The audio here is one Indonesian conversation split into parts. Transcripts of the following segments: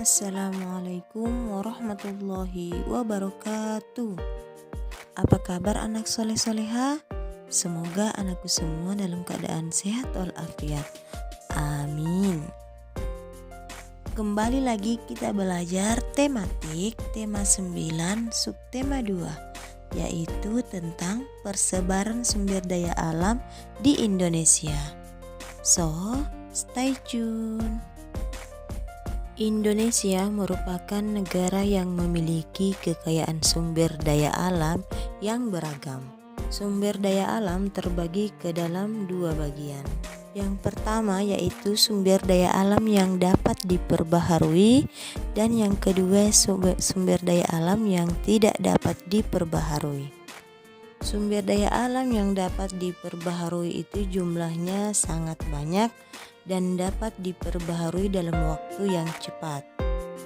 Assalamualaikum warahmatullahi wabarakatuh. Apa kabar anak soleh-soleha? Semoga anakku semua dalam keadaan sehat walafiat. Amin. Kembali lagi kita belajar tematik tema 9 subtema 2, yaitu tentang persebaran sumber daya alam di Indonesia. So, stay tune. Indonesia merupakan negara yang memiliki kekayaan sumber daya alam yang beragam. Sumber daya alam terbagi ke dalam dua bagian. Yang pertama yaitu sumber daya alam yang dapat diperbaharui, dan yang kedua sumber daya alam yang tidak dapat diperbaharui. Sumber daya alam yang dapat diperbaharui itu jumlahnya sangat banyak dan dapat diperbaharui dalam waktu yang cepat.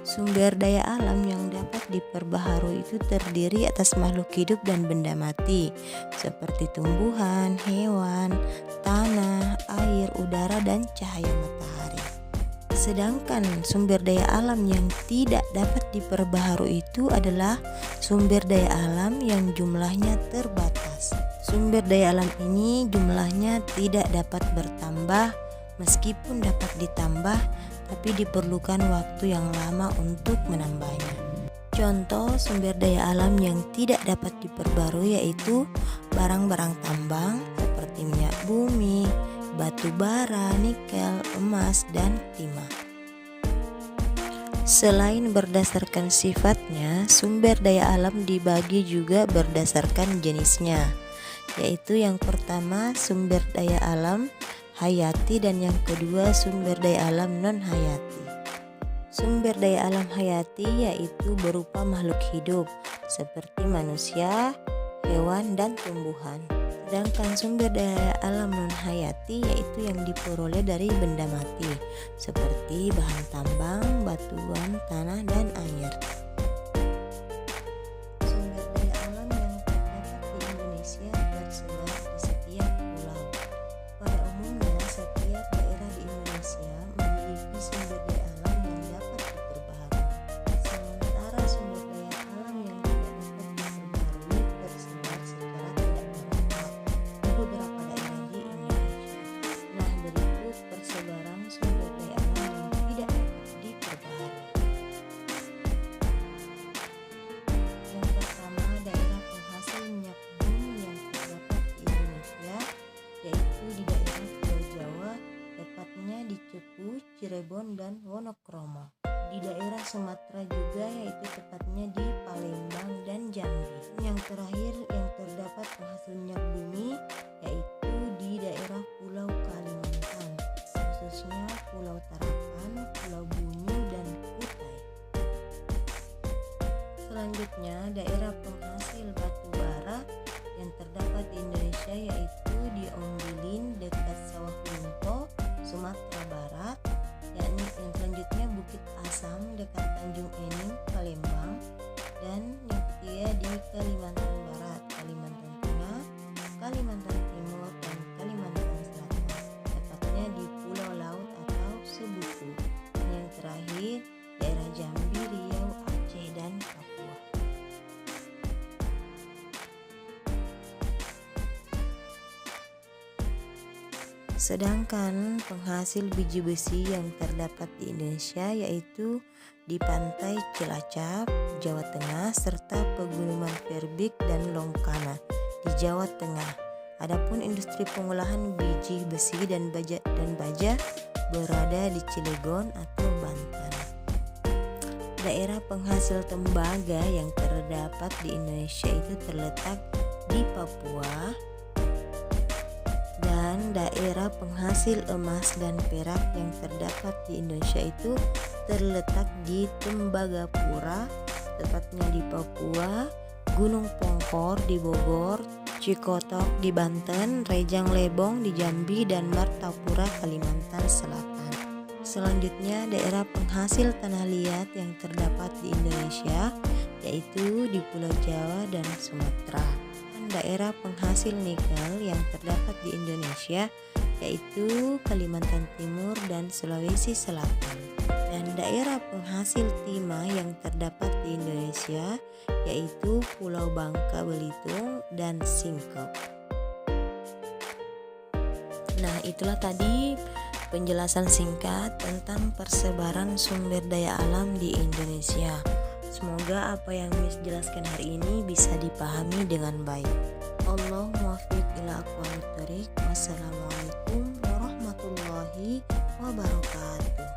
Sumber daya alam yang dapat diperbaharui itu terdiri atas makhluk hidup dan benda mati seperti tumbuhan, hewan, tanah, air, udara, dan cahaya matahari. Sedangkan sumber daya alam yang tidak dapat diperbaharui itu adalah sumber daya alam yang jumlahnya terbatas. Sumber daya alam ini jumlahnya tidak dapat bertambah, meskipun dapat ditambah, tapi diperlukan waktu yang lama untuk menambahnya. Contoh sumber daya alam yang tidak dapat diperbarui yaitu barang-barang tambang seperti minyak bumi, batu bara, nikel, emas, dan timah. Selain berdasarkan sifatnya, sumber daya alam dibagi juga berdasarkan jenisnya, yaitu yang pertama sumber daya alam hayati dan yang kedua sumber daya alam non-hayati. Sumber daya alam hayati yaitu berupa makhluk hidup seperti manusia, hewan, dan tumbuhan. Sedangkan sumber daya alam non-hayati yaitu yang diperoleh dari benda mati seperti bahan tambang, batuan, tanah, dan air. Cirebon, dan Wonokromo. Di daerah Sumatera juga yaitu tepatnya di Palembang dan Jambi. Yang terakhir yang terdapat penghasil minyak bumi yaitu di daerah Pulau Kalimantan, khususnya Pulau Tarakan, Pulau Bunyu, dan Kutai. Selanjutnya daerah penghasil batu bara yang terdapat di Indonesia yaitu di Ombilin dekat Sawah Lunto, Sumatera Barat, yakni yang selanjutnya Bukit Asam dekat Tanjung Enim, Palembang, dan yang ketiga di Kalimantan Barat, Kalimantan Tengah, Kalimantan Timur, dan Kalimantan Selatan, tepatnya di Pulau Laut atau Sebuku. Dan yang terakhir daerah Jambi, Riau, Aceh, dan Papua. Sedangkan penghasil biji besi yang terdapat di Indonesia yaitu di pantai Cilacap, Jawa Tengah, serta pegunungan Verbik dan Longkana di Jawa Tengah. Adapun industri pengolahan biji besi dan baja berada di Cilegon atau Banten. Daerah penghasil tembaga yang terdapat di Indonesia itu terletak di Papua. Dan daerah penghasil emas dan perak yang terdapat di Indonesia itu terletak di Tembagapura, tepatnya di Papua, Gunung Pongkor di Bogor, Cikotok di Banten, Rejang Lebong di Jambi, dan Martapura, Kalimantan Selatan. Selanjutnya daerah penghasil tanah liat yang terdapat di Indonesia yaitu di Pulau Jawa dan Sumatera. Daerah penghasil nikel yang terdapat di Indonesia yaitu Kalimantan Timur dan Sulawesi Selatan. Dan daerah penghasil timah yang terdapat di Indonesia yaitu Pulau Bangka Belitung dan Singkep. Nah, itulah tadi penjelasan singkat tentang persebaran sumber daya alam di Indonesia. Semoga apa yang Miss jelaskan hari ini bisa dipahami dengan baik. Allahumma muwaffiq ila aqwamit thoriq. Wassalamualaikum warahmatullahi wabarakatuh.